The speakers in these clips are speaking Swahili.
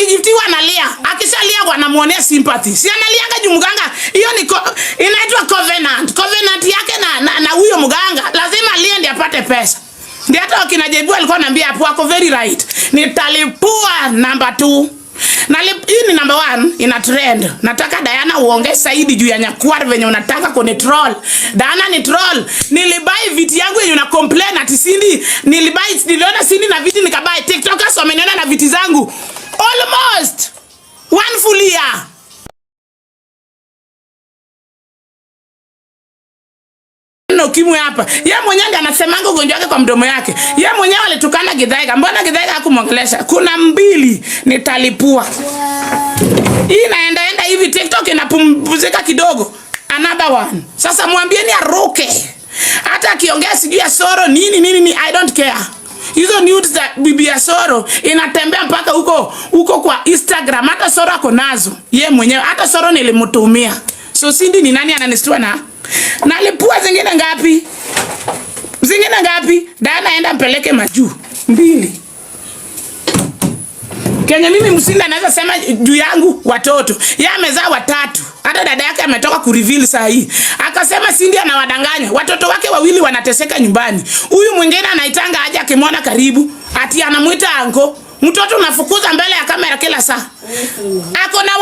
akijiftiwa analia. Akishalia wanamuonea sympathy. Si analianga juu mganga. Hiyo ni inaitwa covenant. Covenant yake na huyo mganga lazima alie ndiye apate pesa. Ndio hata wakina Jebu alikuwa ananiambia hapo wako very right. Nitalipua number 2. Na hii ni number 1 ina trend. Nataka Diana uongee zaidi juu ya Nyakwar venye unataka kone troll. Diana ni troll. Nilibai viti yangu yenye una complain ati Cindy. Niliona Cindy na viti nikabai. TikTokers wameniona na viti zangu. Almost 1 full year. Ukimwi hapa. Yeye mwenyewe ndiye anasemanga ugonjwa wake kwa mdomo yake. Yeye mwenyewe alitukana Githaiga. Mbona Githaiga hakumwongelesha? Kuna 2 nitalipua. Hii inaenda hivi TikTok inapumzika kidogo. Another one. Sasa mwambieni aruke. Hata akiongea sijui ya Soro nini I don't care. Hizo nudes za bibi ya Soro inatembea mpaka huko kwa Instagram. Hata Soro ako nazo. Yeye mwenyewe hata Soro nilimtumia. So Cindy ni nani ananistua na nalipua zingine ngapi? Zingine ngapi? Diana aenda mpeleke majuu 2. Kenya mimi Msinda anaweza sema juu yangu watoto. Yeye amezaa 3. Hata dada yake ametoka kureveal saa hii. Akasema Cindy anawadanganya. Watoto wake 2 wanateseka nyumbani. Huyu mwingine anaitanga aje akimwona karibu. Ati anamuita anko. Mtoto unafukuza mbele ya kamera kila saa. Ako na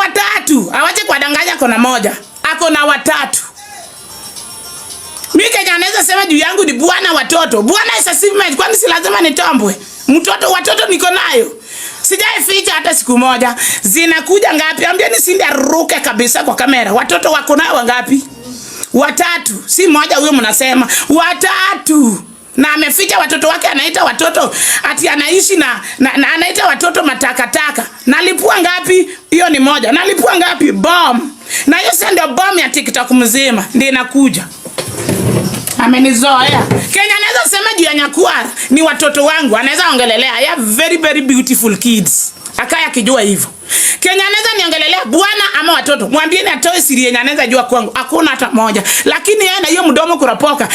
3. Hawaje kuwadanganya ako na 1. Ako na 3. Mimi Kenya anaweza sema juu yangu ni bwana watoto. Bwana is achievement. Kwani si lazima nitombwe? Watoto niko nayo. Sijaificha hata siku moja. Zinakuja ngapi? Ambieni Cindy aruke kabisa kwa kamera. Watoto wako nao wangapi? 3. Si moja huyo mnasema. 3. Na ameficha watoto wake anaita watoto ati anaishi na anaita watoto matakataka. Nalipua ngapi? Hiyo ni 1. Nalipua ngapi? Bomb. Na hiyo ndio bomb ya TikTok mzima. Ndio inakuja. Amenizoea. Kenya anaweza sema juu ya Nyakwar ni watoto wangu. Anaweza ongelelea. I have very very beautiful kids. Akaya kijua hivyo. Kenya anaweza niongelelea bwana ama watoto. Mwambieni atoe siri yenye anaweza jua kwangu. Hakuna hata moja. Lakini yeye na hiyo mdomo kurapoka.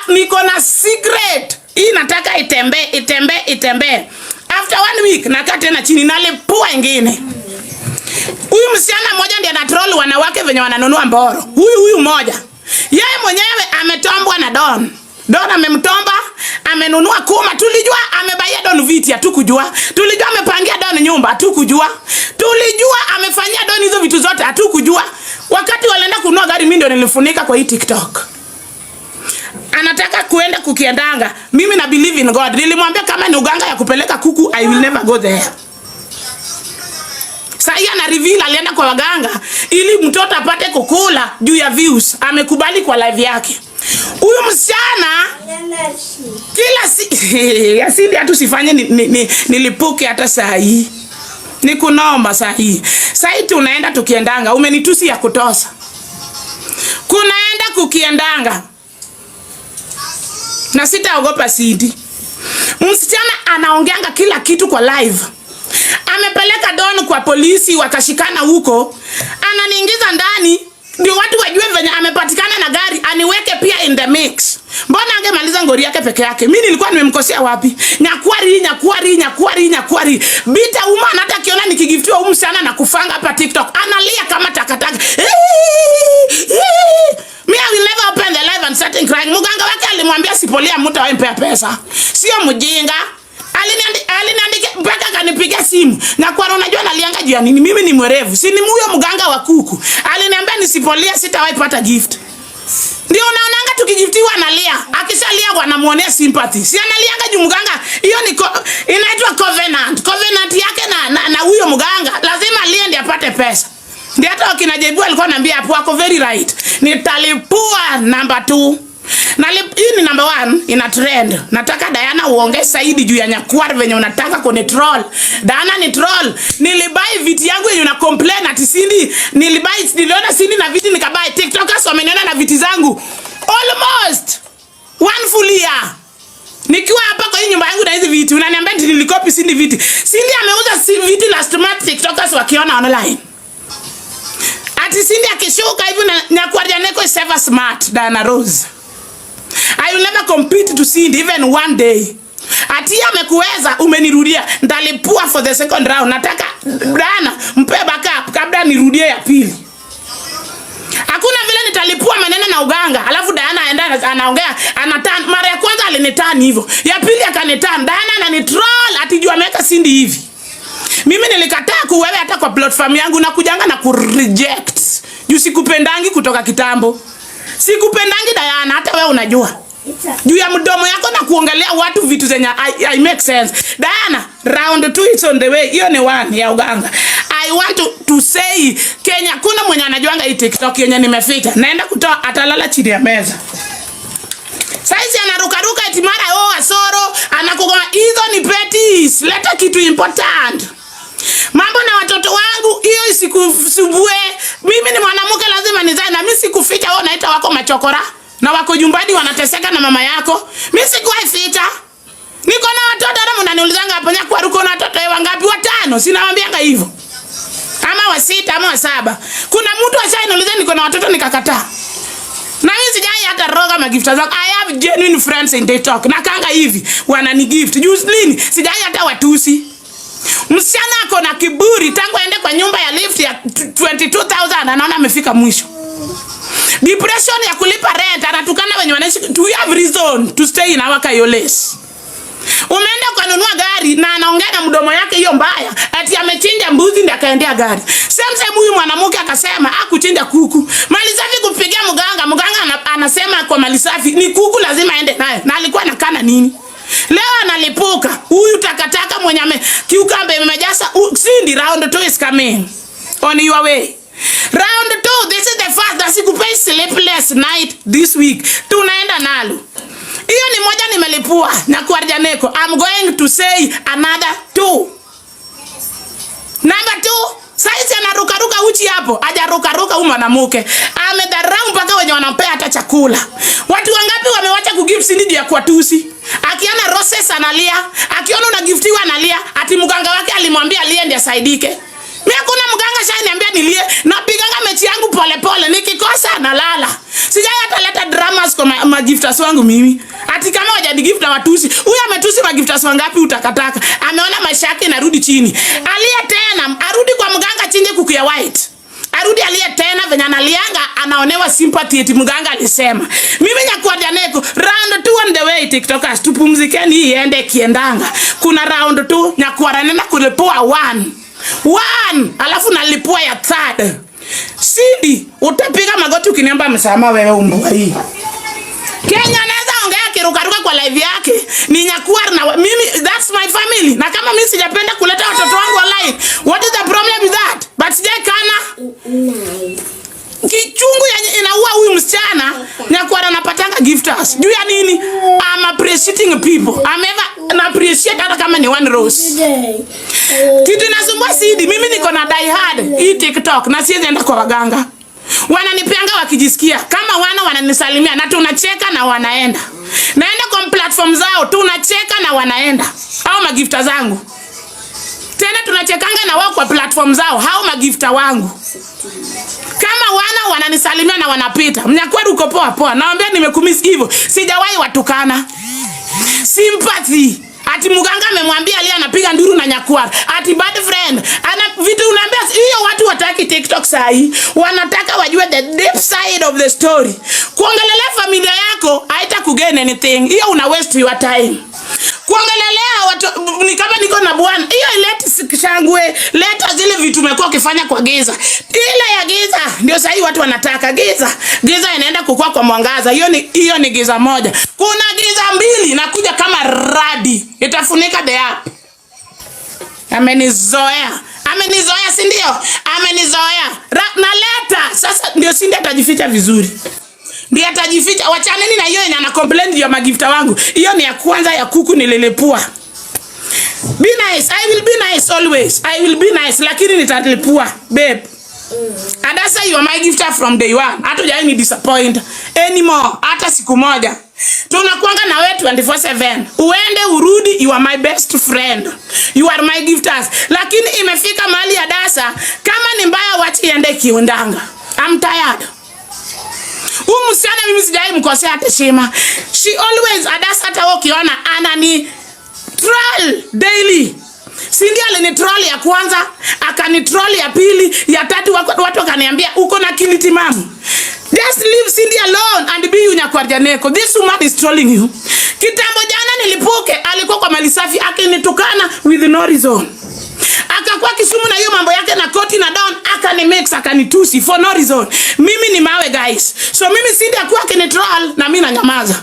Niko na secret. Hii nataka itembee. After 1 week nakaa tena chini nalipua ingine. Huyu msichana mmoja ndiye anatroll wanawake venye wananunua mboro. Huyu mmoja. Yeye mwenyewe ametombwa na Don. Don amemtomba, amenunua kuma. Tulijua amebaia Don viti, hatukujua. Tulijua amepangia Don nyumba, hatukujua. Tulijua amefanyia Don hizo vitu zote, hatukujua. Wakati walienda kununua gari mimi ndio nilifunika kwa hii TikTok. Anataka kuenda kukiendanga. Mimi na believe in God. Nilimwambia kama ni uganga ya kupeleka kuku, I will never go there. Sasa ana reveal alienda kwa waganga ili mtoto apate kukula juu ya views. Amekubali kwa live yake. Huyu msichana kila Cindy hatu sifanye nilipuke hata saa hii. Nikunomba saa hii. Saa hii tunaenda tukiendanga. Umenitusi ya kutosa. Kunaenda kukiendanga. Na sitaogopa Cindy. Msichana anaongeanga kila kitu kwa live. Amepeleka Don kwa polisi wakashikana huko. Ananiingiza ndani ndio watu wajue venye amepatikana na gari aniweke pia in the mix. Mbona angemaliza ngori yake peke yake? Mimi nilikuwa nimemkosea wapi? Nyakwari. Bita umana hata kiona nikigiftiwa umsana na kufanga hapa TikTok. Analia kama takataka. Me I will never open the live and start crying. Muganga wake alimwambia sipolia mtu awempe pesa. Sio mjinga. Aliniandika mpaka kanipigia simu. Na kwa unajua nalianga juu ya nini? Mimi ni mwerevu. Si ni huyo mganga wa kuku. Aliniambia nisipolia sitawahi pata gift. Ndio unaonanga tukigiftiwa analia. Akishalia wanamuonea sympathy. Si analianga juu mganga. Hiyo ni inaitwa covenant. Covenant yake na huyo mganga lazima alie ndiye apate pesa. Ndio hata wakina Jebu alikuwa ananiambia hapo wako very right. Nitalipua number 2. Hii ni number 1 ina trend. Nataka Diana uongee zaidi juu ya Nyakwar venye unataka kone troll. Diana ni troll. Nilibai viti yangu yenye una complain ati Cindy. Niliona Cindy na viti nikabai. TikTokers wameniona na viti zangu. Almost 1 full year. Nikiwa hapa kwa hii nyumba yangu na hizi viti unaniambia nilikopi Cindy viti. Cindy ameuza viti last month TikTokers wakiona online. Ati Cindy akishuka hivi na Nyakwar Janeko is ever smart Diana Rose. I will never compete to Cindy even one day. Ati amekuweza, umenirudia. Nitalipua for the second round. Nataka Diana mpe backup kabla nirudie ya pili. Hakuna vile nitalipua maneno na uganga. Alafu Diana aenda anaongea, anatan. Mara ya kwanza alinitani hivyo. Ya pili akanitani. Diana ananitroll atijua ameweka Cindy hivi. Mimi nilikataa kuwewe hata kwa platform yangu na kujanga na kureject. Juu sikupendangi kutoka kitambo. Sikupendangi Diana, hata wewe unajua. Juu ya mdomo yako na kuongelea watu vitu zenye I make sense. Diana, round 2 it's on the way. Hiyo ni 1 ya uganga. I want to say Kenya kuna mwenye anajuanga hii TikTok yenye nimefika. Naenda kutoa atalala chini ya meza. Saizi anarukaruka eti mara Asoro anakugoma. Hizo ni petties. Leta kitu important. Mambo na watoto wangu hiyo isikusubue. Mimi ni mwanamke lazima nizae na mimi sikuficha wewe unaita wako machokora na wako nyumbani wanateseka na mama yako. Mimi sikuwahi ficha. Niko na watoto hata mnaniulizanga hapo Nyakwa uko na watoto wangapi? 5. Sinawaambianga hivyo. Ama 6 ama 7. Kuna mtu ashaniuliza niko na watoto nikakataa. Na mimi sijai hata roga magifta zako. I have genuine friends in TikTok. Na kanga hivi wanani gift. Juzi lini sijai hata watusi. Msichana ako na kiburi tangu aende kwa nyumba ya lift ya 22,000 anaona amefika mwisho. Depression ya kulipa rent, anatukana wenye wanaishi. We have reason to stay in our Kayoles. Umeenda kununua gari na anaongea na mdomo yake hiyo mbaya ati amechinja mbuzi ndio akaendea gari. Sasa huyu mwanamke akasema kuchinja kuku. Malisafi kupigia mganga anasema kwa Malisafi ni kuku lazima aende naye. Na alikuwa anakana nini? Leo analipuka. Huyu takataka mwenye kiukambe imejasa. Cindy, round 2 is coming. On your way. Round 2, this is the first that sikupei sleepless night this week. Tunaenda nalo. Hiyo ni moja nimelipua na kuarjaneko. I'm going to say another 2. Number 2, saizi anarukaruka uchi hapo. Hajarukaruka huyu mwanamke. Amedharau mpaka wenye wanampea hata chakula. Watu wangapi wamewacha kugive Cindy ya kuatusi? Akiona Roses analia, akiona unagiftiwa analia, ati mganga wake alimwambia alie ndiye asaidike. Mimi hakuna mganga shaniambia nilie, napiganga mechi yangu pole pole, nikikosa nalala. Sijai hata leta dramas kwa magifters wangu mimi. Ati kama hajanigift na watusi, huyu ametusi magifters wangapi utakataka? Ameona maisha yake inarudi chini. Alia tena, arudi kwa mganga chinje kuku ya white. Arudi alia tena venye analianga anaonewa sympathy eti mganga alisema. Mimi Nyakwa Janeko round 2 on the way TikTokers tupumzikeni iende kiendanga. Kuna round 2 Nyakwa nenda kulipua 1 alafu nalipua ya 3rd. Cindy utapiga magoti ukiniomba msamaha wewe umbwa hii. Kenya anaweza ongea kirukaruka kwa live yake. Ni Nyakwa na mimi that's my family. Na kama mimi sijapenda kuleta watoto wangu online, what is the problem with that? But sijai kana kichungu ya inaua huyu msichana. Nyakwa anapatanga gifters. Juu ya nini? I'm appreciating people. I'm ever appreciate hata kama ni 1 rose. Kitu inasumbua Cindy, mimi niko na die hard hii TikTok na siwezi enda kwa waganga. Wananipeanga wakijisikia. Kama wananisalimia na tunacheka na wanaenda. Naenda kwa platform zao tunacheka na wanaenda. Hao magifta zangu. Tena tunachekanga na wao kwa platform zao. Hao magifta wangu. Kama wananisalimia na wanapita. Mnyakwa uko poa poa. Naambia nimekumiss hivyo. Sijawahi watukana. Sympathy. Ati mganga amemwambia alia anapiga nduru na Nyakwa. Ati bad friend. Ana vitu unaambia hiyo watu wataki TikTok sahi. Wanataka wajue the deep side of the story. Kuongelelea familia yako haita kugain anything. Hiyo una waste your time. Kuongelelea watu ni kama niko na bwana. Hiyo ileti shangwe. Leta zile vitu umekuwa ukifanya kwa giza. Ile ya giza ndio sahi watu wanataka giza. Giza inaenda kukua kwa mwangaza. Hiyo ni giza moja. Kuna giza 2 inakuja kama radi. Itafunika the app. Amenizoea si ndio? Amenizoea. Naleta. Sasa ndio Cindy atajificha vizuri. Ndio atajificha. Wachaneni na hiyo yenye ana complain ya magifta wangu. Hiyo ni ya kwanza ya kuku nililipua. Be nice. I will be nice always. I will be nice. Lakini nitalipua. Babe. Adasa you are my gifter from day 1. Hata ni disappoint anymore. Hata siku moja. Tunakuanga na wewe 24/7. Uende urudi, you are my best friend. You are my gifters. Lakini imefika mahali ya Dasa, kama ni mbaya wachi iende kiundanga. I'm tired. Msichana mimi sijai mkosea heshima. She always Adasa hata ukiona troll daily. Cindy alinitroll ya kwanza, akanitroll ya pili, ya tatu watu wakaniambia uko na kiliti mamu. Just leave Cindy alone and be Nyakwarjaneko. This woman is trolling you. Kitambo jana nilipuke, alikuwa kwa Malisafi akinitukana with no reason. Akakuwa Kisumu na hiyo mambo yake na koti na down, akanimix, akanitusi for no reason. Mimi ni mawe guys. So mimi Cindy akuwa akinitroll na mimi nanyamaza.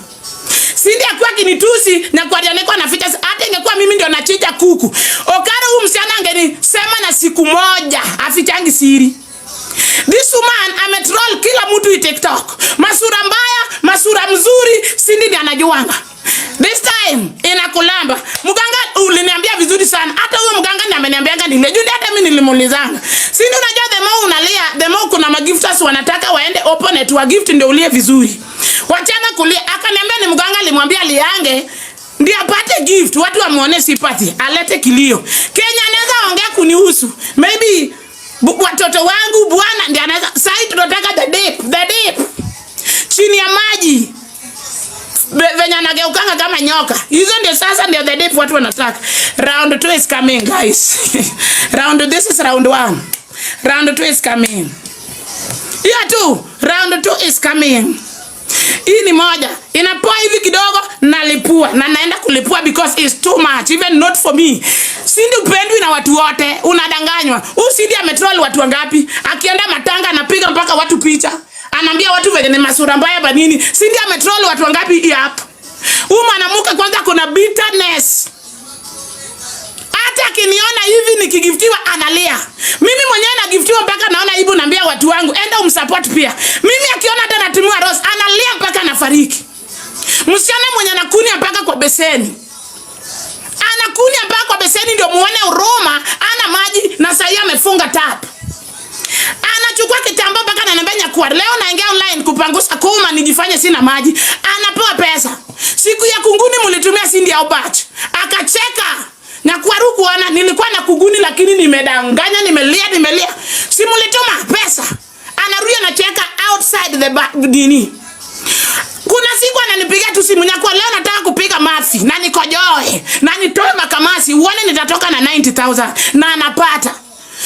Cindy akuwa akinitusi na Nyakwarjaneko anaficha, hata ingekuwa mimi ndio nachija kuku. Okara huyu msichana angenisema na siku moja afichangi siri. This woman ametroll kila mtu TikTok. Masura mbaya, masura mzuri, Cindy ndiye anajuanga. This time inakulamba. Mganga uliniambia vizuri sana. Hata huyo mganga ndiye ameniambianga nilejundi, hata mimi nilimuulizanga. Cindy unajua the more unalia, the more kuna magifters wanataka waende opponent wa gift ndio ulie vizuri. Wachana kulia. Akaniambia ni mganga alimwambia liange ndio apate gift, watu wamuone sympathy, alete kilio. Kenya anaweza ongea kunihusu. Maybe watoto wangu bwana ndiye anaweza. Sasa tunataka the deep. Chini ya maji. Venye anageukanga kama nyoka. Hizo ndio sasa ndio the deep watu wanataka. Round 2 is coming guys. This is round 1. Round 2 is coming. Hiyo tu, round 2 is coming. Hii ni moja. Inapoa hivi kidogo nalipua na naenda kulipua because it's too much even not for me. Cindy upendwi na watu wote, unadanganywa. Cindy ametroll watu wangapi? Akienda matanga anapiga mpaka watu picha. Anaambia watu venye ni masura mbaya banini. Cindy ametroll watu wangapi hii hapa? Mwanamke kwanza kuna bitterness. Hata akiniona hivi nikigiftiwa analia. Mimi mwenyewe nagiftiwa mpaka naona aibu, naambia watu wangu enda umsupport pia. Mimi akiona hata natumiwa rose analia mpaka anafariki. Msichana mwenye anakunia mpaka kwa beseni. Anakunia mpaka kwa beseni ndio muone huruma, ana maji na sasa amefunga tap. Anachukua kitambaa mpaka ananiambia Nyakwar, leo naingia online kupangusha kuma nijifanye sina maji. Anapewa pesa. Siku ya kunguni mlitumia Cindy au batch. Akacheka. Nyakwar kuona nilikuwa na kuguni lakini nimedanganya, nimelia. Si mlituma pesa. Anarudia na cheka outside the dini. Kuna siku ananipigia tu simu, Nyakwar leo nataka kupiga mafi na nikojoe na nitoe makamasi uone nitatoka na 90,000 na anapata.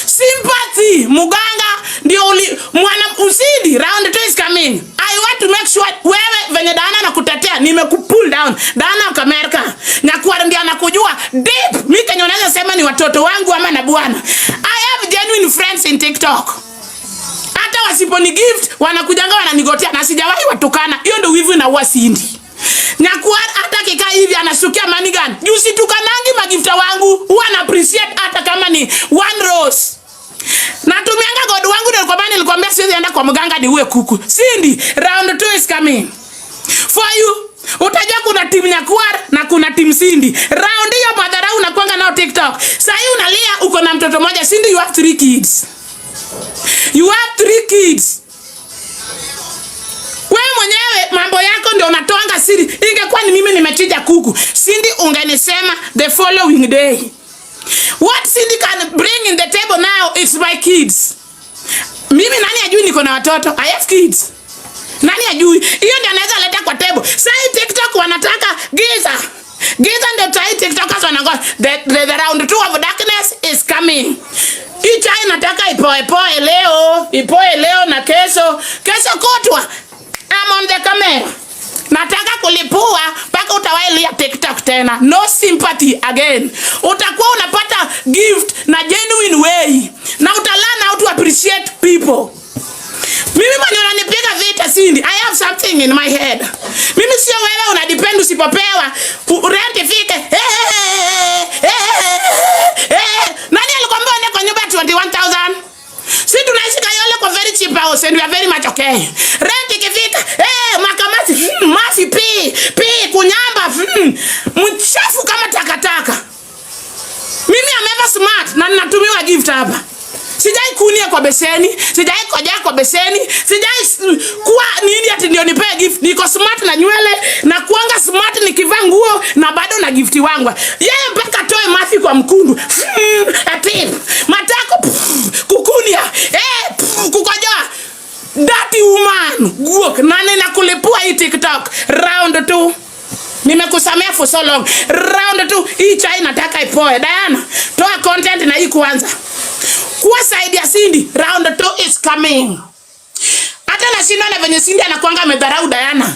Sympathy. Muganga ndio mwana Cindy. Round 2 is coming. I want to make sure wewe venye Dana nakutetea nimekupull down. Dana wa Amerika. Nyakwar ndio anakujua deep. Mimi Kenya unaweza sema ni watoto wangu ama na bwana. I have genuine friends in TikTok. Hata wasiponi gift wanakujanga wananigotea na sijawahi watukana. Hiyo ndio wivu na uwa Cindy. Nyakwar hata kikaa hivi anasukia manigan. Jusi tukanangi magifta wangu. Huwa na appreciate hata kama ni 1 rose. Natumianga God wangu ndio kwa maana nilikwambia siwezi enda kwa mganga ni uwe kuku. Cindy, round 2 is coming. For you, utajua kuna team Nyakwar na kuna team Cindy. Round hiyo madhara unakwanga nao TikTok. Sasa hii unalia uko na mtoto mmoja. Cindy, you have 3 kids. You have 3 kids. Wewe mwenyewe mambo yako ndio unatoanga siri. Ingekuwa ni mimi nimechija kuku, Cindy ungenisema the following day. What Cindy can bring in the table now is my kids. Mimi nani ajui niko na watoto? I have kids. Nani ajui? Hiyo ndio anaweza leta kwa table. Sasa TikTok wanataka giza. Giza ndio tai TikTokers wanangoja. The round 2 of darkness is coming. Hii chai nataka ipoe leo na kesho kutwa. I'm on the camera. Nataka kulipua mpaka utawailia TikTok tena. No sympathy again. Utakuwa unapata gift na genuine way. Na utalana how to appreciate people. Mimi mwenye unanipiga vita Cindy, I have something in my head. Mimi sio wewe unadepend usipopewa. Rent ifike. Nani alikwambia uende kwa nyumba 21,000? Si tunaishi Kayole kwa very cheap house and we are very much okay. Rent ikifika, makamasi, mafi kunyamba, mchafu kama takataka. Mimi am ever smart na ninatumiwa gift hapa. Sijai kunia kwa beseni, sijai koja kwa beseni, sijai kuwa nini ati ndio nipea gift. Niko smart na nywele na kuanga smart nikivaa nguo na bado na gifti wangu. Yeye mpaka toe mafi kwa mkundu. Ati matako kukunia, kukojoa. Dirty woman. Guok nani na kulipua hii TikTok. Round 2. Nimekusamea for so long. Round 2 hii chai nataka ipoe. Diana, toa content na hii kwanza. Kuwa side ya Cindy. Round 2 is coming. Hata na shindwa na venye Cindy anakuanga amedharau Diana.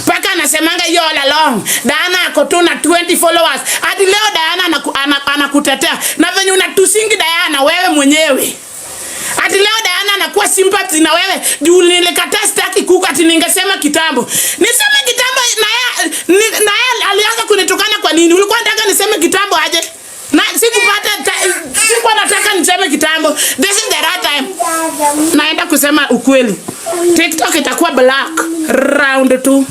Paka anasemanga hiyo all along. Diana ako tu na 20 followers. Hadi leo Diana anakutetea. Na venye unatusingi Diana wewe mwenyewe. Hadi leo Diana anakuwa sympathy na wewe. Juu nilikataa sitaki kuka ati ningesema kitambo. Niseme kitambo na yeye alianza kunitukana kwa nini? Ulikuwa unataka niseme kitambo aje? Na sikuwa nataka niseme kitambo. This is the right time. Naenda kusema ukweli. TikTok itakuwa black. Round 2.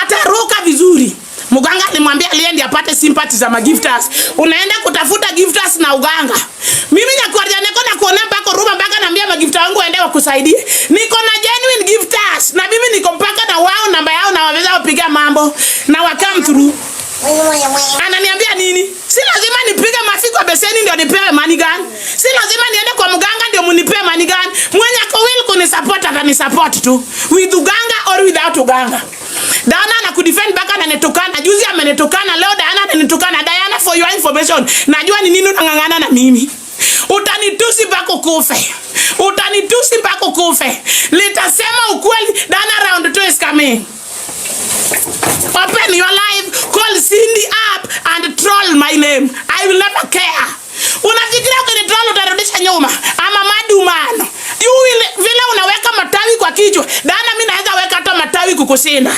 Ataruka vizuri. Muganga alimwambia aliende apate sympathy za magifters. Unaenda kutafuta gifters na uganga. Mimi Nyakuarja niko na kuona mpaka Ruma mpaka naambia magifta wangu waende wakusaidie. Niko na genuine gifters na mimi niko mpaka na wao namba yao na waweza kupiga mambo na wakam through. Ananiambia nini? Si lazima nipige mafi kwa beseni ndio nipewe money gun. Si lazima niende kwa mganga ndio munipe money gun. Mwenye ako will kunisupport atanisupport tu. With uganga or without uganga. Diana anakudefend baka ananitukana. Juzi amenitukana, leo Diana ananitukana. Diana, for your information, najua ni nini unangangana na mimi. Utanitusi mpaka kufe. Utanitusi mpaka kufe. Litasema ukweli. Diana, round 2 is coming. Open your live, call Cindy up and troll my name. I will never care. Unafikiria ukinitroll utarudisha nyuma? Ama madumano. Vile unaweka matawi kwa kichwa. Diana, mimi naweza weka hata matawi kukushinda.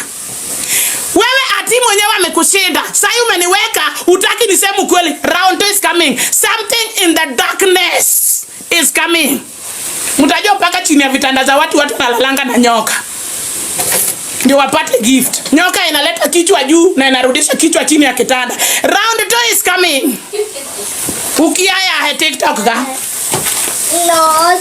Wewe ati mwenyewe amekushinda. Sasa umeniweka utaki niseme ukweli. Round 2 is coming. Something in the darkness is coming. Mtajua mpaka chini ya vitanda za watu nalalanga na nyoka. Ndio wapate gift. Nyoka inaleta kichwa juu na inarudisha kichwa chini ya kitanda. Round 2 is coming. Ukiaya TikTok ka? No,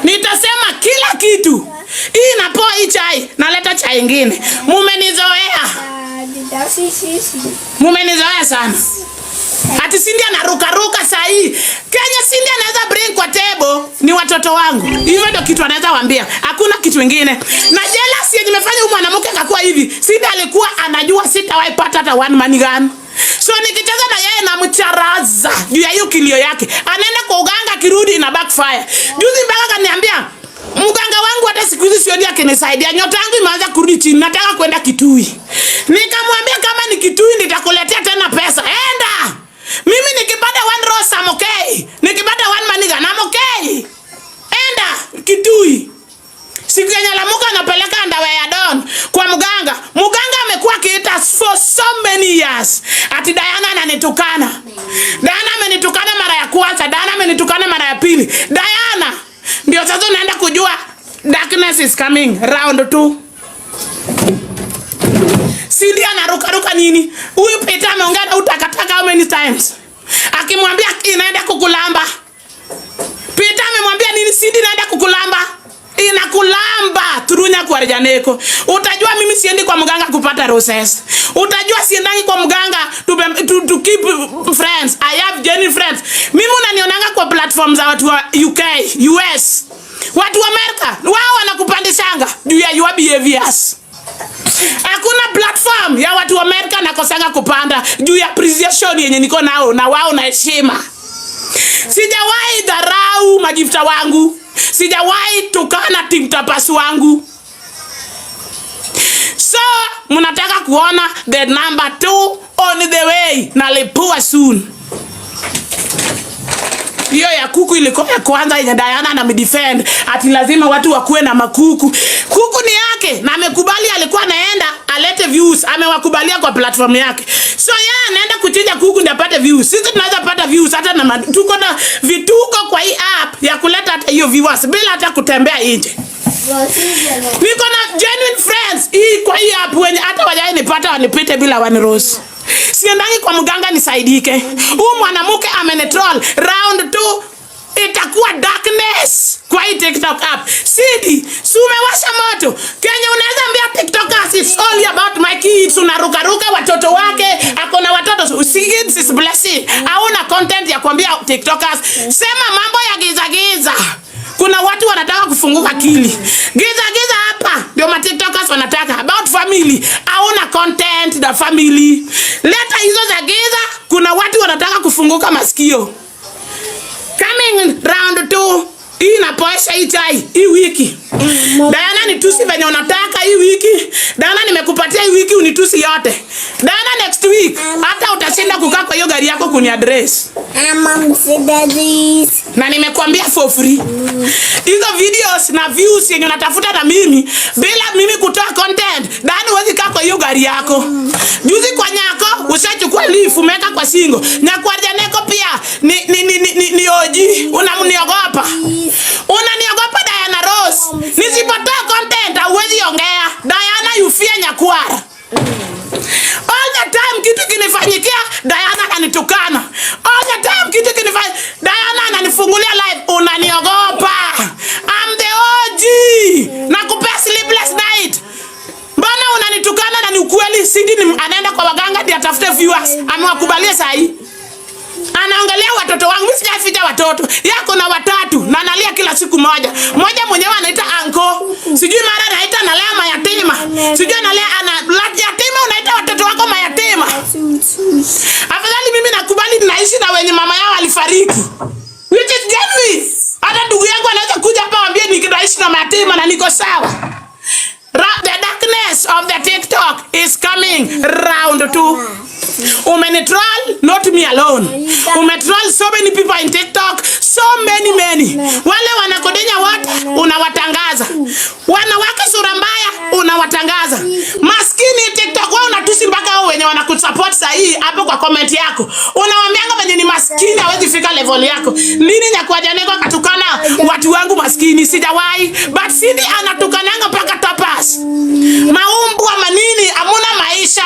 nitasema kila kitu. Hii napoa hii chai, naleta chai nyingine. Mumenizoea. Mumenizoea sana. Ati Cindy anaruka saa hii. Kenya Cindy anaweza bring kwa table ni watoto wangu. Hivyo ndio kitu anaweza waambia. Hakuna kitu kingine. Na jealousy yenye nimefanya huyu mwanamke akakuwa hivi. Cindy alikuwa anajua sitawahi pata hata one money gun. So nikicheza na yeye na mcharaza juu ya hiyo kilio yake. Anaenda kwa uganga kirudi na backfire. Juzi mpaka kaniambia mganga wangu hata siku hizi sioni akinisaidia. Nyota yangu imeanza kurudi chini. Nataka kwenda Kitui. Nikamwambia kama ni Kitui nitakuletea tena pesa. Enda. Mimi nikipata 1 rose I'm okay. Nikipata 1 money gun I'm okay. Enda Kitui. Siku ya Nyalamuka napeleka ndawe ya Don kwa mganga. Mganga amekuwa akiita for so many years. Ati Diana ananitukana. Diana amenitukana mara ya kwanza, Diana amenitukana mara ya pili. Diana ndio sasa unaenda kujua darkness is coming. Round 2. Cindy anaruka nini? Huyu Peter ameongea na utakataka how many times? Akimwambia inaenda kukulamba. Peter amemwambia nini? Cindy inaenda kukulamba. Inakulamba turunya kwa rejaneko. Utajua mimi siendi kwa mganga kupata roses. Utajua siendani kwa mganga to keep friends. I have genuine friends. Mimi unanionanga kwa platform za watu wa UK, US. Watu wa Amerika, wao wanakupandishanga juu ya your behaviors. Hakuna platform ya watu wa Amerika nakosanga kupanda juu ya appreciation yenye niko nao na wao na heshima. Sijawahi dharau magifta wangu. Sijawahi tukana timtapasu wangu. So, mnataka kuona the number 2 on the way. Nalipua soon. Hiyo ya kuku ilikuwa ya kwanza yenye Diana na midefend. Ati lazima watu wakuwe na makuku. Kuku ni yake na amekubali alikuwa anaenda alete views. Amewakubalia kwa platform yake. So yeye anaenda kuchinja kuku ndio apate views. Sisi tunaweza pata views hata na tuko na vituko kwa hii app ya kuleta hata hiyo viewers bila hata kutembea nje. Niko na genuine friends hii kwa hii app wenye hata wajai nipata wanipite bila one rose. Siendangi kwa mganga nisaidike. Huyu mwanamke amenitroll. Round 2 itakuwa darkness kwa hii TikTok app. Cindy, si umewasha moto. Kenya unaweza ambia TikTokers it's all about my kids. Unaruka watoto wake. Akona watoto. Seeds is blessing. Hauna content ya kuambia TikTokers. Sema mambo ya giza. Kuna watu wanataka kufunguka akili. Giza hapa ndio ma TikTokers wanataka. About family. Hauna content da family. Leta hizo za giza. Kuna watu wanataka kufunguka masikio. Coming round 2. Hii inapoesha hii chai hii wiki. Diana nitusi venye unataka hii wiki. Diana nimekupatia hii wiki unitusi yote. Diana next week hata utashinda kukaa kwa hiyo gari yako kuni address. Na nimekuambia for free. Hizo videos na views yenye unatafuta na mimi bila mimi kutoa content. Diana huwezi kaa kwa hiyo gari yako. Juzi kwa nyako usachukua leaf umeka kwa singo. Nyakwarjaneko pia ni oji unamniogopa. Unaniogopa Diana Rose. Nisipotoa content hauwezi ongea. Diana you fear Nyakwara. All the time kitu kinifanyikia Diana ananitukana. All the time kitu kinifanya Diana ananifungulia live unaniogopa. I'm the OG. Nakupea sleepless night. Mbona unanitukana na ni ukweli Cindy anaenda kwa waganga ndio atafute viewers. Amewakubalia saa hii. Anaangalia watoto wangu, mimi sijaficha watoto. Yako na watatu na analia kila siku moja. Mmoja mwenyewe anaita anko. Sijui mara anaita analea mayatima. Sijui analea yatima unaita watoto wako mayatima. Afadhali mimi nakubali ninaishi na wenye mama yao alifariki. Which is genuine. Hata ndugu yangu anaweza kuja hapa waambie ninaishi na mayatima na niko sawa. The darkness of the TikTok is coming round 2. Umenitroll, not me alone. Umetroll so many people in TikTok, so many. Wale wanakodenya watu unawatangaza. Wanawake sura mbaya unawatangaza. Maskini TikTok wao unatusi mpaka wao wenye wanakusupport saa hii hapo kwa comment yako. Unawaambianga wenye ni maskini hawezi fika level yako. Lini Nyakwarjaneko katukana watu wangu maskini sijawahi, but Cindy anatukananga mpaka tapas. Maumbu wa manini amuna maisha.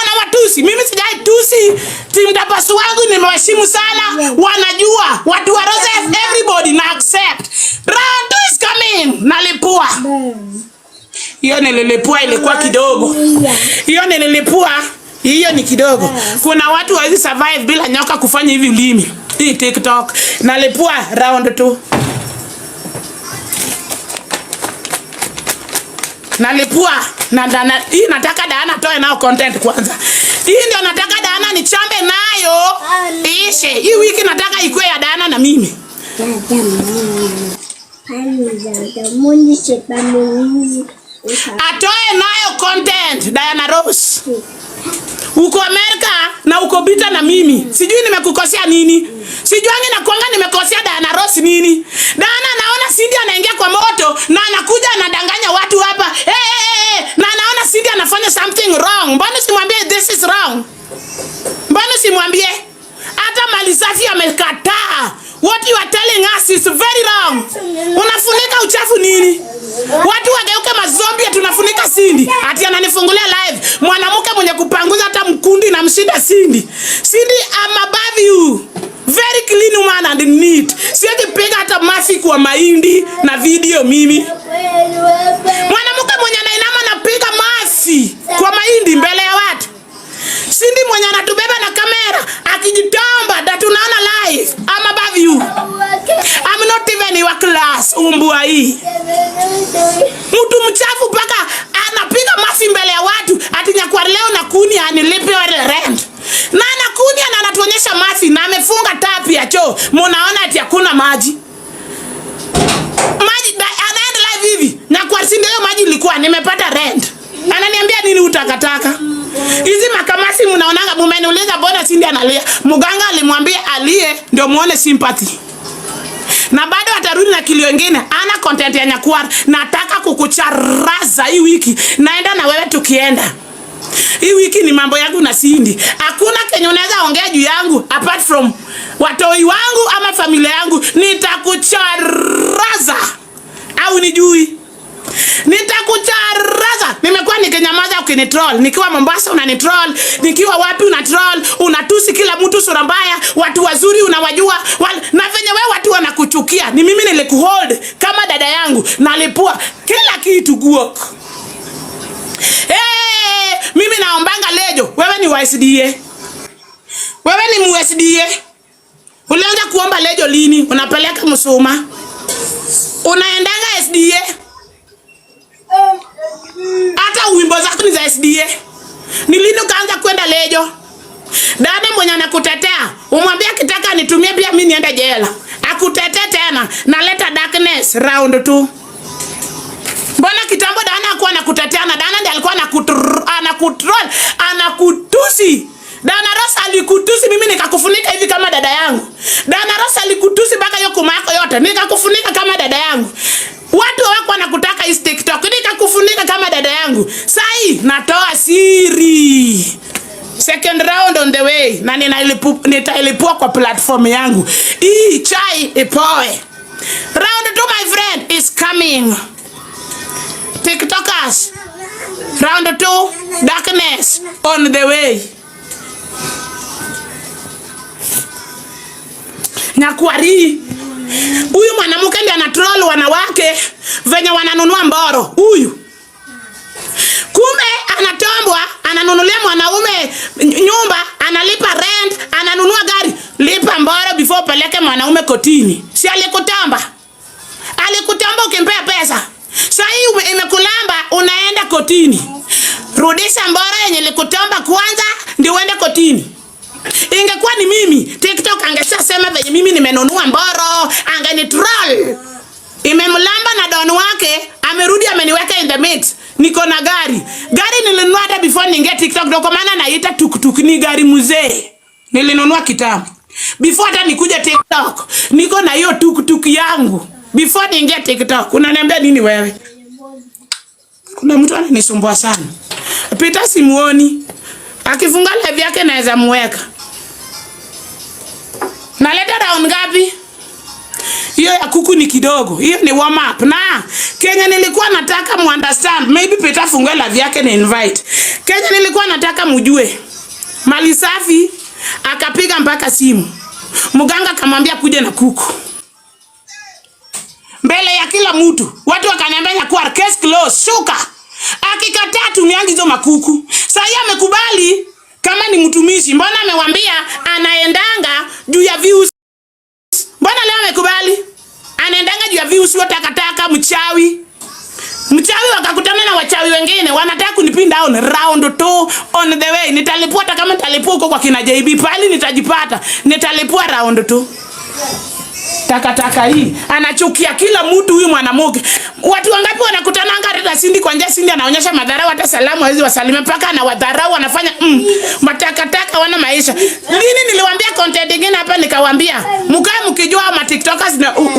Anawatusi. Mimi sijai tusi. Team tapasu wangu nimewaheshimu sana. Wanajua. Watu wa Rose everybody na accept. Round 2 is coming. Nalipua. Hiyo nililipua ilikuwa kidogo. Hiyo ni kidogo. Kuna watu hawezi survive bila nyoka kufanya hivi ulimi. Hii TikTok. Nalipua round 2. Nalipua na Dana, hii nataka Diana toe nao content kwanza. Hii ndio nataka Diana nichambe nayo. Ishe, hii wiki nataka ikue ya Diana na mimi. Atoe nayo content Diana Rose. Uko Amerika na uko bita na mimi. Sijui nimekukosea nini. Sijuangi na kuanga nimekosea Diana Rose nini. Diana naona Cindy anaingia kwa moto na anakuja anadanganya watu hapa. Na anaona Cindy anafanya something wrong. Mbona simwambie this is wrong? Mbona simwambie? Hata Malisafi amekataa. What you are telling us is very wrong. Unafunika uchafu nini? Watu wageuke mazombi tunafunika Cindy. Ati ananifungulia live. Mwanamke mwenye kupanguza hata mkundi na mshinda Cindy. Cindy, I'm above you. Very clean woman and neat. Siwezi piga hata mafi kwa mahindi na video mimi. Mwanamke mwenye anainama napiga mafi kwa mahindi mbele ya watu. Cindy mwenye anatubeba na kamera akijitamba that tunaona live. I'm above you. I'm not even your class. Umbua hii. Mtu mchafu paka anapiga mafi mbele ya watu. Ati Nyakwara leo na kuni anilipe rent. Na anakunia na anatuonyesha mafi na amefunga tapi ya choo. Munaona ati hakuna maji. Maji anaenda live hivi. Nyakwara si ndio maji ilikuwa nimepata rent. Ananiambia nini utakataka? Hizi makamasi mnaonanga mumeniuliza mbona Cindy analia. Muganga alimwambia alie ndio muone sympathy. Na bado atarudi na kilio ingine. Ana content ya Nyakwara. Nataka kukucharaza hii wiki. Naenda na wewe tukienda. Hii wiki ni mambo yangu na Cindy. Hakuna kenye unaweza ongea juu yangu apart from watoi wangu ama familia yangu. Nitakucharaza. Au nijui. Nitakucharaza. Nimekuwa nikinyamaza ukinitroll. Nikiwa Mombasa unanitroll, nikiwa wapi unatroll, unatusi kila mtu sura mbaya, watu wazuri unawajua, na venye wewe watu wanakuchukia. Ni mimi nilikuhold kama dada yangu, nalipua kila kitu guok. Mimi naombanga lejo, wewe ni YSDA. Wewe ni MSDA. Ulianza kuomba lejo lini? Unapeleka Musoma. Unaendanga SDA. Hata wimbo zako ni za SDA. Ni lini ukaanza kwenda lejo? Dada mwenye anakutetea, umwambia kitaka nitumie pia mimi niende jela. Akutetee tena, naleta darkness round 2. Mbona kitambo Dana hakuwa anakutetea na Dana ndiye alikuwa anakutroll, anakutusi. Dana Rosa alikutusi mimi nikakufunika hivi kama dada yangu. Dana Rosa alikutusi mpaka hiyo kuma yako yote nikakufunika kama dada yangu. Watu wako wanakutaka hii TikTok nikakufunika kama dada yangu. Sai natoa siri. Second round on the way. Na nitailipua kwa platform yangu. Hii chai ipoe. Round 2 my friend is coming. TikTokers. Round 2 darkness on the way. Nyakwari. Huyu mwanamke ndiye anatroll wanawake venye wananunua mboro. Huyu. Kumbe anatombwa, ananunulia mwanaume nyumba, analipa rent, ananunua gari. Lipa mboro before peleke mwanaume kotini. Si alikutamba? Alikutamba ukimpea pesa. Sasa hii imekulamba unaenda kotini. Rudisha mboro yenye likutamba kwanza ndio uende kotini. Ingekuwa ni mimi, TikTok angesema venye mimi nimenunua mboro, angenitroll. Imemlamba na don wake, amerudi ameniweka in the mix. Niko na gari. Gari nilinunua hata before ninge TikTok, ndio kwa maana naita tuktuk ni gari mzee. Nilinunua kitambo. Before hata nikuja TikTok, niko na hiyo tuktuk yangu. Before ninge TikTok, unaniambia nini wewe? Kuna mtu ananisumbua sana. Peter simuoni. Akifunga live yake naweza muweka. Naleta round ngapi? Hiyo ya kuku ni kidogo. Hiyo ni warm up. Na Kenya nilikuwa nataka mu understand. Maybe Peter fungue live yake ni invite. Kenya nilikuwa nataka mjue. Mali safi akapiga mpaka simu. Mganga akamwambia kuja na kuku. Mbele ya kila mtu. Watu wakaniambia Nyakwar case close. Shuka. Akikataa tumiangi hizo makuku. Sasa yeye amekubali kama ni mtumishi. Mbona amewambia anaendanga juu ya views? Mbona leo amekubali? Anaendanga juu ya views watakataka mchawi. Mchawi wakakutana na wachawi wengine wanataka kunipinda down round 2 on the way. Nitalipua hata kama nitalipua huko kwa kina JB pali nitajipata. Nitalipua round 2. Takataka hii anachukia kila mtu huyu mwanamke. Watu wangapi wanakutana hata Cindy kwa njia Cindy anaonyesha madharau hata salamu hizi wasalime paka na wadharau wanafanya matakataka wana maisha. Lini niliwaambia content nyingine hapa nikawaambia mkae mkijua ma TikTokers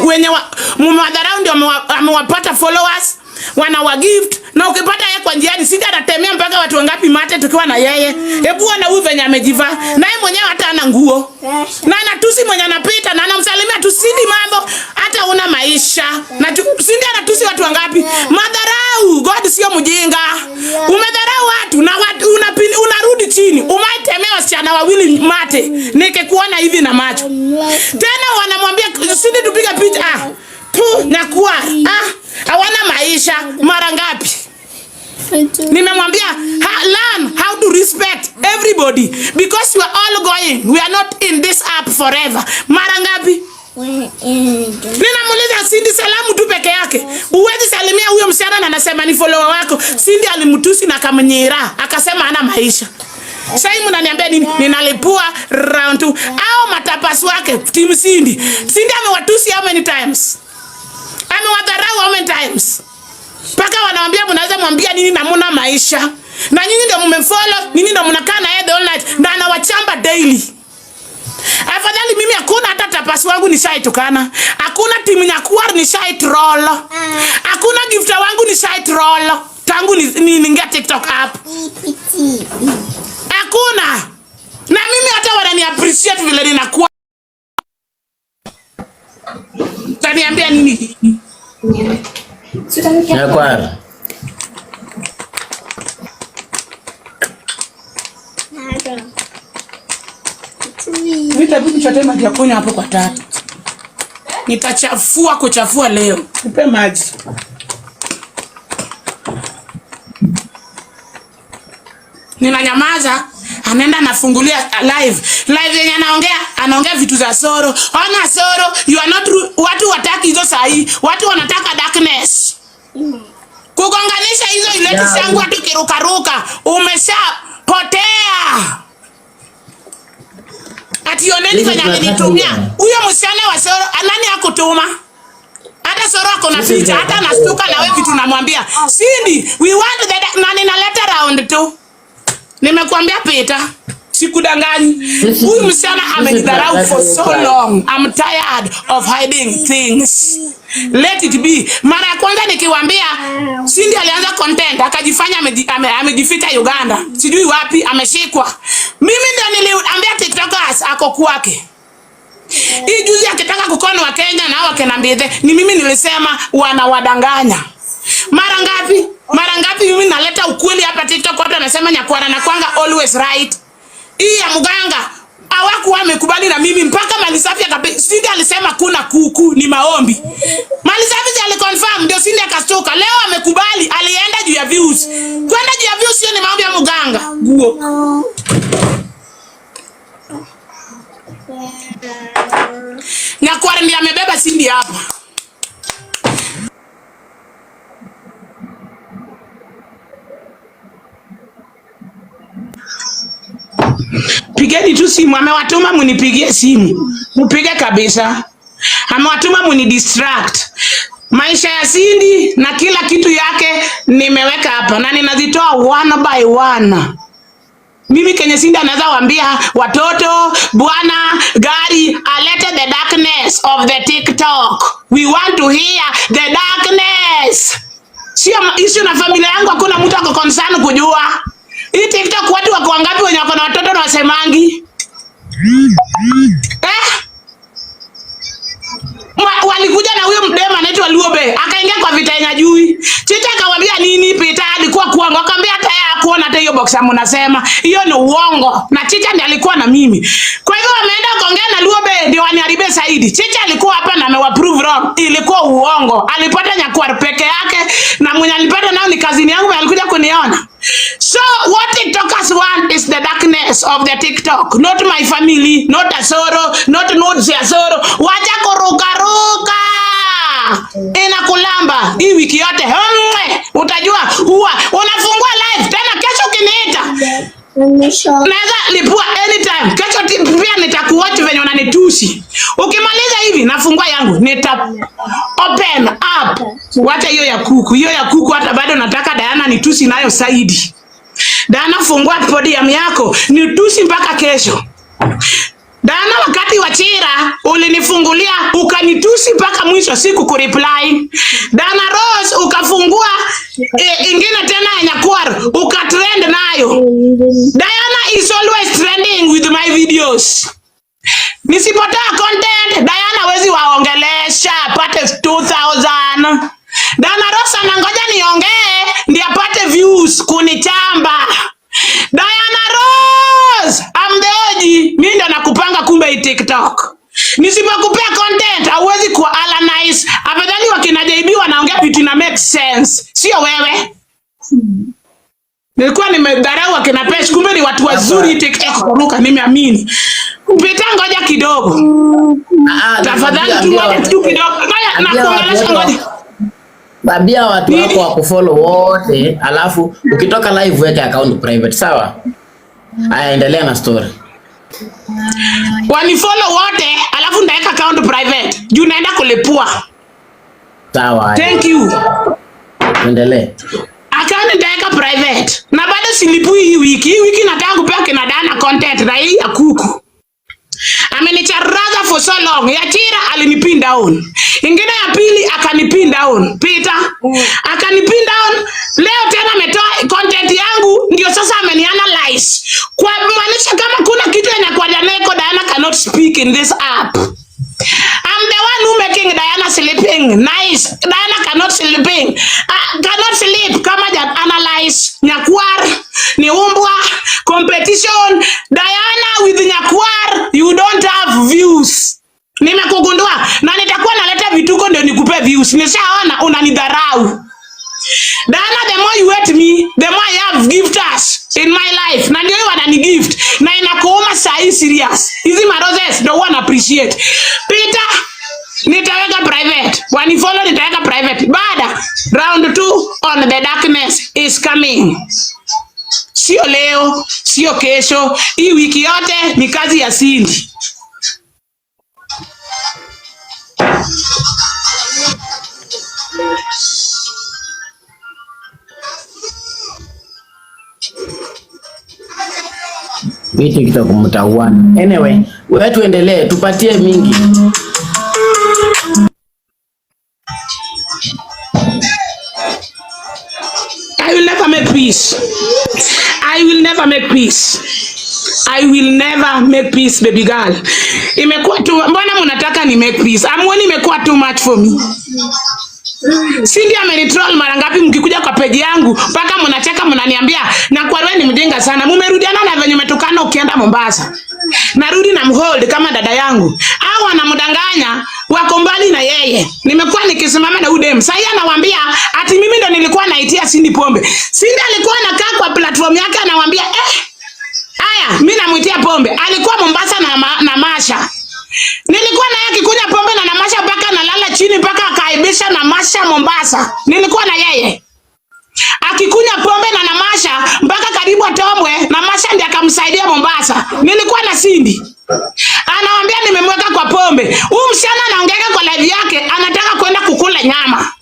wenye mwadharau ndio amewapata followers wana gift na ukipata yeye kwa njiani Cindy anatemea mpaka watu wangapi mate tukiwa na yeye. Hebu ana huyu venye amejivaa na yeye mwenyewe hata ana nguo. Na anatusi mwenye anapita na anamsalimia tu Cindy mambo hata una maisha. Na Cindy anatusi watu wangapi? Madharau. God sio mjinga. Umedharau watu na watu unarudi chini. Umaitemea wasichana wawili mate. Nikikuona hivi na macho. Tena wanamwambia Cindy tupiga picha. Nyakwar. Hawana maisha mara ngapi? Nimemwambia learn how to respect everybody because we are all going. We are not in this app forever. Mara ngapi? Ninamuuliza Cindy salamu tu peke yake. Uwezi salimia huyo msichana na anasema ni follower wako. Cindy alimtusi na kamnyira. Akasema hana maisha. Sasa mnaniambia nini? Ninalipua round 2. Au matapasu wake team Cindy. Cindy amewatusi how many times? Amewadharau how many times? Paka wanawaambia mnaweza mwambia nini na muna maisha. Na nyinyi ndio mmefollow, nyinyi ndio mnakaa na yeye the all night na anawachamba daily. Afadhali mimi hakuna hata tapasi wangu nishaitukana. Hakuna timu Nyakwar nishaitroll. Hakuna gifta wangu nishaitroll. Tangu niingia TikTok app. Hakuna. Na mimi hata wanani appreciate vile ninakuwa. Taniambia nini? Nyakwar. Nitabidi chote maji ya kunywa hapo kwa tatu. Nitachafua kuchafua leo. Nipe maji. Ninanyamaza anaenda anafungulia live yenye anaongea vitu za soro. Ona soro, you are not watu wataki hizo sahi, watu wanataka darkness. Kugonganisha hizo ileti sangu watu kirukaruka, umeshapotea. Ati oneni kwenye amenitumia. Huyo msichana wa soro, nani hakutuma? Hata soro ako na picha, hata anastuka na wewe vitu namwambia. Cindy, we want the nani na letter round 2. Nimekuambia Peter, sikudanganyi. Huyu msichana amenidharau for so long. I'm tired of hiding things. Let it be. Mara ya kwanza nikiwaambia Cindy alianza content, akajifanya amejificha Uganda. Sijui wapi ameshikwa. Mimi ndio niliambia TikTokers ako kwake. Hii juzi akitaka kukona wa Kenya na hao kenambie, ni mimi nilisema wanawadanganya. Mara ngapi mimi naleta ukweli hapa TikTok, watu wanasema Nyakwara na kwanga always right. Hii ya mganga hawakuwa wamekubali na mimi mpaka Malisafi Cindy alisema kuna kuku ni maombi. Malisafi aliconfirm ndio Cindy akastoka. Leo amekubali, alienda juu ya views. Kwenda juu ya views sio ni maombi ya mganga. Guo. Nyakwara ndiye amebeba Cindy hapa. Pigeni tu simu, amewatuma munipigie simu. Mpige kabisa. Amewatuma muni distract. Maisha ya Cindy na kila kitu yake nimeweka hapa na ninazitoa one by one. Mimi Kenya Cindy anaweza waambia watoto, bwana, gari, alete the darkness of the TikTok. We want to hear the darkness. Sio issue na familia yangu, hakuna mtu ako concern kujua. Hii TikTok watu wako wangapi wenye wako na watoto na wasemangi? Walikuja na huyo mdema anaitwa Luobe, akaingia kwa vita yenye jui. Chicha akamwambia nini Peter alikuwa kuongo, akamwambia hata yeye hakuona hata hiyo box mnasema. Hiyo ni uongo. Na Chicha ndiye alikuwa na mimi. Kwa hivyo wameenda kuongea na Luobe ndio waniharibie zaidi. Chicha alikuwa hapa na amewaprove wrong. Ilikuwa uongo. Alipata Nyakwara peke yake na mwenye alipata nao ni kazini yangu alikuja kuniona. So what TikTokers want is the darkness of the TikTok, not my family, not Asoro, not nodes ya Asoro. Wacha kuruka inakulamba hii wiki yote. Utajua huwa unafungua live tena kesho ukiniita. Naweza lipua anytime. Kesho pia nitakuwatch venye unanitusi. Ukimaliza hivi nafungua yangu, nita open up. Wacha hiyo ya kuku. Hiyo ya kuku hata bado nataka Diana nitusi nayo zaidi. Diana fungua podium yako, nitusi mpaka kesho. Diana wakati wa Chira ulinifungulia ukanitusi mpaka mwisho siku kureply. Diana Rose ukafungua ingine tena ya Nyakwara ukatrend nayo. Diana is always trending with my videos. Nisipotoa content Diana wezi waongelesha apate 2000. Diana Rose anangoja niongee ndio apate views kunichamba. Diana Rose, I'm the OG. Mimi ndo nakupanga kumbe TikTok. Nisipokupea content hauwezi kuanalyze. Afadhali wakina JB wanaongea vitu na make sense. Sio wewe. Nilikuwa nimedharau wakina Pesh, kumbe ni watu wazuri TikTok kuruka, nimeamini. Pita ngoja kidogo. Tafadhali tu ngoja tu kidogo. Ngoja na kuongelesha ngoja. Babia watu wako wa kufollow wote, alafu ukitoka live weke account private, sawa? Haya, endelea na story. Wanifollow wote, alafu ndaweka account private. Juu naenda kulipua. Sawa. Thank you. Endelee. Account ndaweka private. Na bado silipui hii wiki. Hii wiki nataka kupea kina Diana content na hii ya kuku. Amenicharaza for so long. Ya Chira alinipin down. Ingine ya pili akanipin down. Peter akanipin down. Leo tena ametoa content yangu ndio sasa amenianalyze. Kwa maanisha kama kuna kitu yenye kwa Janeko Diana cannot speak in this app. I'm the one who making Diana sleeping nice. Diana cannot sleep kama ja analyze Nyakwara ni umbwa competition. Diana with Nyakwara you don't have views. Nimekugundua na nitakuwa naleta vituko ndio nikupe views. Nishaona unanidharau. Diana, the more you hate me, the more I have gifters in my life. Na ndio wanani gift. Na inakuuma sahi serious. Hizi maroses ndio wana appreciate. Peter, nitaweka private. Wanifollow nitaweka private. Baada round 2 on the darkness is coming. Sio leo, sio kesho. Hii wiki yote ni kazi ya Cindy. Vitu kitoko mtauana. Anyway, wewe tuendelee, tupatie mingi. I will never make peace. I will never make peace. I will never make peace, baby girl. Imekuwa tu, mbona mnataka ni make peace? Amuoni imekuwa too much for me. Cindy amenitroll mara ngapi mkikuja kwa page yangu mpaka mnacheka mnaniambia na kwa wewe ni mjinga sana. Mumerudiana na venye umetukana ukienda Mombasa. Narudi na mhold kama dada yangu. Au anamdanganya wako mbali na yeye. Nimekuwa nikisimama na udem. Sasa anawaambia ati mimi ndo nilikuwa naitia Cindy pombe. Cindy alikuwa anakaa kwa platform yake anawaambia haya mimi namuitia pombe. Alikuwa Mombasa na Masha. Nilikuwa na yeye akikunywa pombe na Namasha mpaka analala chini mpaka akaibisha Namasha Mombasa. Nilikuwa na yeye. Akikunywa pombe na Namasha mpaka karibu atombwe, Namasha ndiye akamsaidia Mombasa. Nilikuwa na Cindy. Anawaambia nimemweka kwa pombe. Huyu msichana anaongea kwa live yake anataka kwenda kukula nyama.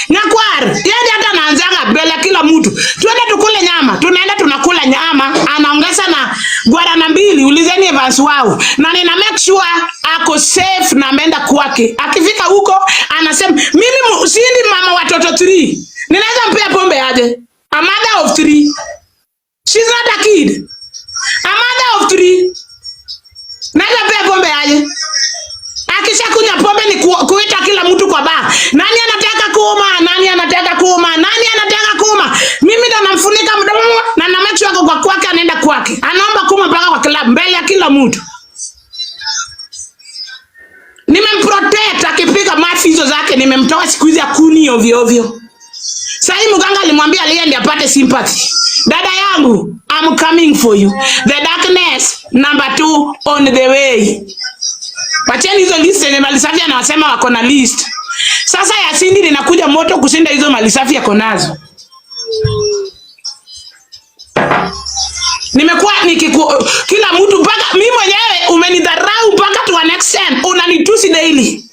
Nyakwar, yeye hata anaanzaga mbele kila mtu. Twende tukule nyama. Tunaenda tunakula nyama. Anaongeza na guarana mbili, ulizeni Evans wao. Na nina make sure ako safe na ameenda kwake. Akifika huko anasema mimi Cindy mama watoto 3. Ninaweza mpea pombe aje? A mother of 3. She's not a kid. A mother of 3. Naweza mpea pombe aje? Akisha kunywa pombe ni kuita kila mtu kwa baa. Nani anataka kuuma? Nani anataka kuuma? Nani anataka kuuma? Mimi ndo namfunika mdomo na na make sure kwa kwake anaenda kwake. Anaomba kuuma mpaka kwa club mbele ya kila mtu. Nimemprotect akipiga mafi hizo zake, nimemtoa siku hizi akuni ovyo ovyo. Sasa mganga alimwambia aliende apate sympathy. Dada yangu, I'm coming for you. The darkness number 2 on the way. Pacheni hizo list yenye malisafi anawasema wako na list. Sasa ya Cindy linakuja moto kushinda hizo malisafi yako nazo. Nimekuwa kila mtu mpaka mimi mwenyewe umenidharau mpaka to an extent unanitusi daily.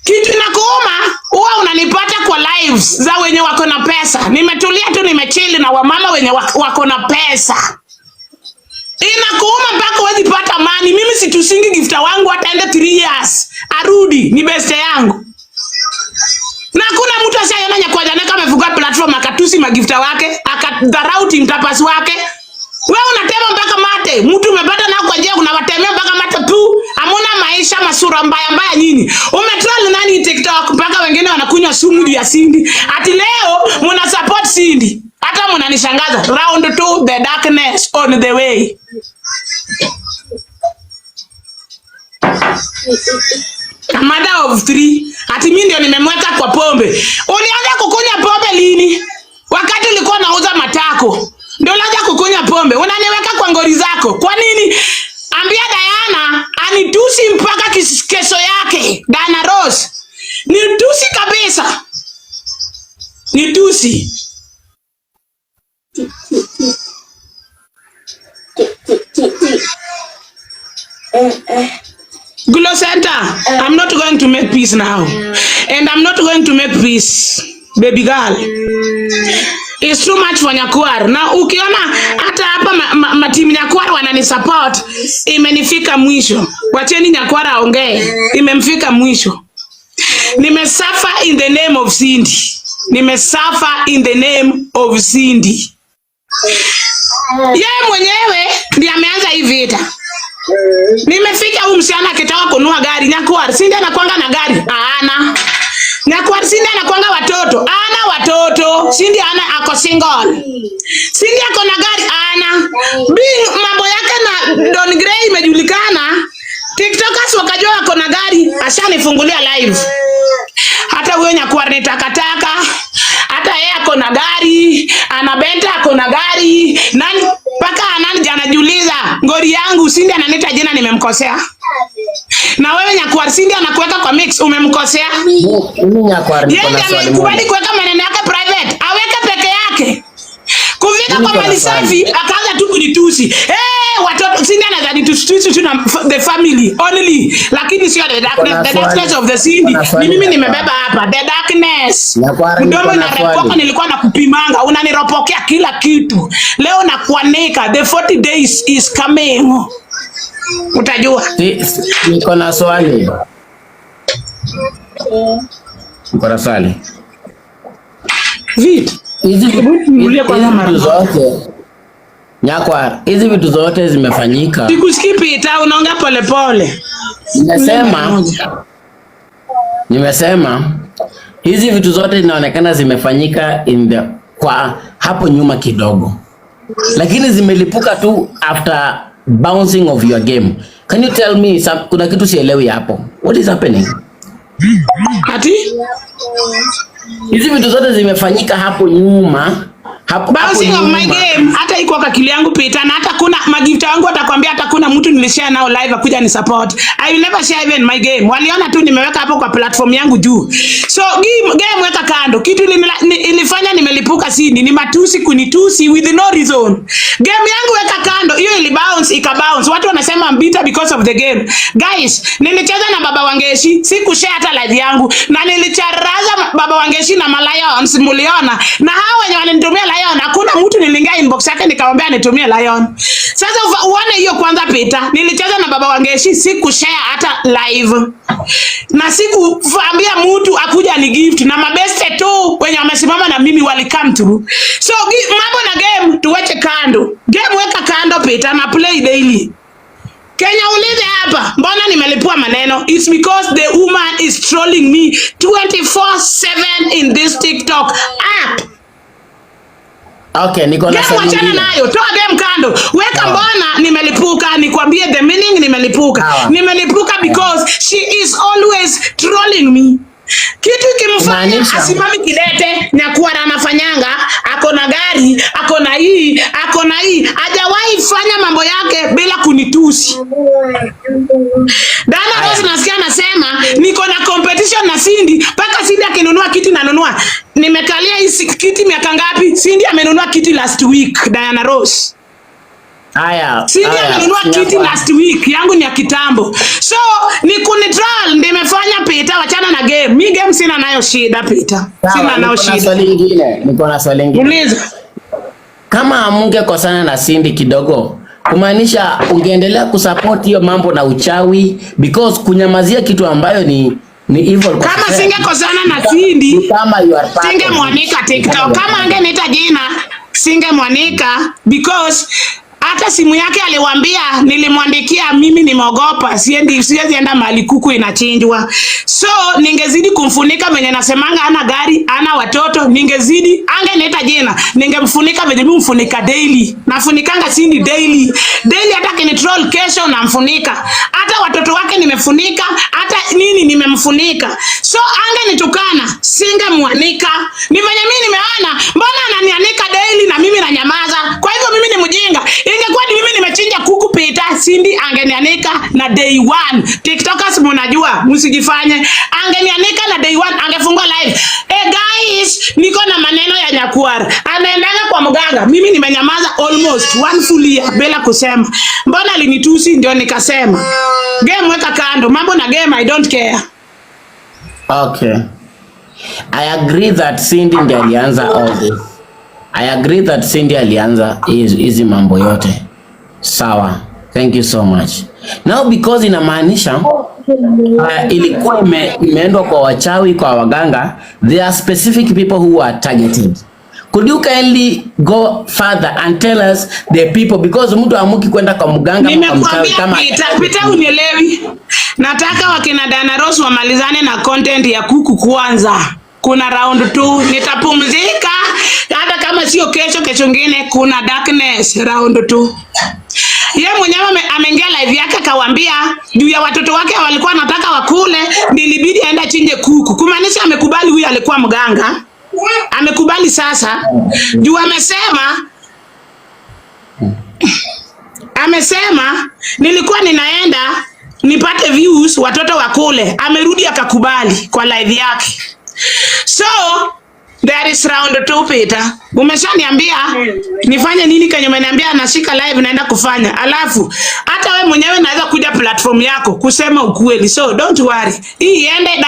Kitu inakuuma huwa unanipata kwa lives za wenye wako na pesa. Nimetulia tu nimechill na wamama wenye wako na pesa. Inakuuma mpaka huwezi pata amani. Mimi situsingi gifta wangu hataenda 3 years. Arudi ni beste yangu. Na kuna mtu asiyona Nyakwar kama amevuka platform akatusi magifta wake, akadharau timtapas wake. Wewe unatema mpaka mate. Mtu umepata nao kwa njia unawatemea mpaka mate tu. Hamuna maisha masura mbaya mbaya nyinyi. Umetroll nani TikTok mpaka wengine wanakunywa sumu ya Cindy. Ati leo muna support Cindy. Hata mnanishangaza. Round 2 the darkness on the way. A mother of 3. Ati mimi ndio nimemweka kwa pombe. Ulianza kukunywa pombe lini? Wakati ulikuwa unauza matako. Ndio unaanza kukunywa pombe. Unaniweka kwa ngori zako. Kwa nini? Ambia Diana anitusi mpaka kesho yake. Diana Rose. Nitusi kabisa. Nitusi. Gulo Center, I'm not going to make peace now. And I'm not going to make peace, baby girl. It's too much for Nyakwar. Na ukiona hata hapa matimu Nyakwar wanani support, imenifika mwisho. Wacheni Nyakwar aongee, imemfika mwisho. Nimesuffer in the name of Cindy. Nimesuffer in the name of Cindy. Yeye mwenyewe ndiye ameanza hii vita. Nimefika huyu msichana akitaka kununua gari. Nyakwar, Cindy anakuanga na gari? Ana. Nyakwar, Cindy anakuanga watoto? Ana watoto. Cindy ana ako single. Cindy ako na gari? Ana. Mambo yake na Don Gray imejulikana. TikTokers wakajua ako na gari, ashanifungulia live. Hata huyo Nyakwar ni takataka. Hata yeye ako na gari, Anabenta ako na gari. Nani mpaka Anani jana jiuliza ngori yangu Cindy ananiita jina nimemkosea. Na wewe Nyakwar Cindy anakuweka kwa mix umemkosea. Mimi Nyakwar niko na swali. Yeye kubali kuweka maneno yake private, aweke peke yake. Kufika kwa mali safi akaanza tu kunitusi. Watoto Cindy anadhani tutusi na the family only, lakini sio the darkness of the Cindy. Ni mimi nimebeba hapa the darkness. Mdomo na repoko nilikuwa nakupimanga, unaniropokea kila kitu. Leo nakuanika the 40 days is coming. Utajua. Niko na swali. Niko na swali. Vipi? Hizi vitu zote Nyakwar, hizi vitu zote zimefanyika. Sikuskipi ita unaongea pole pole. Nimesema hizi vitu zote zinaonekana zimefanyika kwa hapo nyuma kidogo. Lakini zimelipuka tu after bouncing of your game. Can you tell me kuna kitu sielewi hapo? What is happening? Ati? Hizi vitu zote zimefanyika hapo nyuma. Bouncing of my game hata iko kwa akili yangu Peter, na hata kuna magifta wangu atakwambia hata kuna mtu nilishare nao live akuja ni support. I will never share even my game. Waliona tu nimeweka hapo kwa platform yangu juu. So game weka kando. Kitu ilifanya nimelipuka Cindy ni matusi kunitusi with no reason. Game yangu weka kando. Hiyo ikabounce. Watu wanasema I'm bitter because of the game. Guys, nilicheza na Baba Wangeshi, sikushare hata live yangu, na nilicharaza Baba Wangeshi na Lions muliona. Na hao wenye wananitumia Lion, hakuna mtu nilingia inbox yake nikamwambia nitumie Lion. Sasa uone hiyo kwanza Peter, nilicheza na Baba Wangeshi, sikushare hata live. Na sikuambia mtu akuja ni gift, na mabeste tu wenye wamesimama na mimi wali come through. So mambo na game tuweke kando. Game weka kando Peter, na play daily. Kenya ulize hapa, mbona nimelipua maneno? It's because the woman is trolling me 24/7 in this TikTok app. Okay, niko na swali nyingine. Nayo, toa game kando. Weka mbona nimelipuka, nikwambie the meaning nimelipuka. Nimelipuka because she is always trolling me. Kitu kimfanya asimami kidete, Nyakwar anafanyanga, ako na gari, ako na hii, hajawahi fanya mambo yake bila kunitusi. Dana Rose nasikia anasema niko na competition na Cindy, paka Cindy akinunua kiti nanunua. Nimekalia hii kiti miaka ngapi? Cindy amenunua kiti last week, Diana Rose. Cindy amenunua kiti last week, yangu ni ya kitambo. So ni kunitroll nimefanya Peter, wachana na game. Mi game sina nayo shida Peter. Sina nayo shida. Niko na swali lingine. Uliza. Kama mungekosana na Cindy kidogo, kumaanisha ungeendelea kusupport hiyo mambo na uchawi because kunyamazia kitu ambayo ni evil. Kama singekosana na Cindy, singemwanika TikTok. Kama angeniita jina, singemwanika because hata simu yake aliwaambia, nilimwandikia mimi nimeogopa, siwezi enda mahali kuku inachinjwa. So ningezidi kumfunika venye nasemanga ana gari, ana watoto, ningezidi angeniita jina, ningemfunika venye mimi mfunika daily. Nafunikanga Cindy daily. Hata kinitroll kesho namfunika. Hata watoto wake nimefunika, hata nini nimemfunika. So angenitukana, singemwanika. Ni venye mimi nimeona, mbona ananianika daily na mimi nanyamaza? Kwa hivyo mimi ni mjinga. Ingekuwa ni mimi nimechinja kuku Peter, Cindy angenianika na day one. TikTokers mnajua, msijifanye. Angenianika na day one, angefungua live. Guys, niko na maneno ya Nyakwar. Anaendanga kwa mganga. Mimi nimenyamaza almost 1 full year bila kusema. Mbona alinitusi ndio nikasema. Game weka kando, mambo na game I don't care. Okay. I agree that Cindy ndiye alianza all this. I agree that Cindy alianza hizi mambo yote. Sawa. Thank you so much. Now because inamaanisha ilikuwa imeendwa kwa wachawi, kwa waganga, there are specific people who are targeted. Could you kindly go further and tell us the people, because mtu amuki kwenda kwa mganga kama Peter unielewi. Nataka wakina Diana Rose wamalizane na content ya kuku kwanza. Kuna round 2 nitapumzika, hata kama sio kesho ngine kuna darkness round 2. Yeye mwenyewe ameingia live yake akawaambia juu ya watoto wake walikuwa nataka wakule, nilibidi aende chinje kuku. Kumaanisha amekubali huyu alikuwa mganga. Amekubali sasa. Juu amesema amesema nilikuwa ninaenda nipate views watoto wakule. Amerudi akakubali kwa live yake. So there is round 2 Peter. Umeshaniambia nifanye nini kenye umeniambia anashika live naenda kufanya. Alafu hata we mwenyewe naweza kuja platform yako kusema ukweli. So don't worry. Hii iende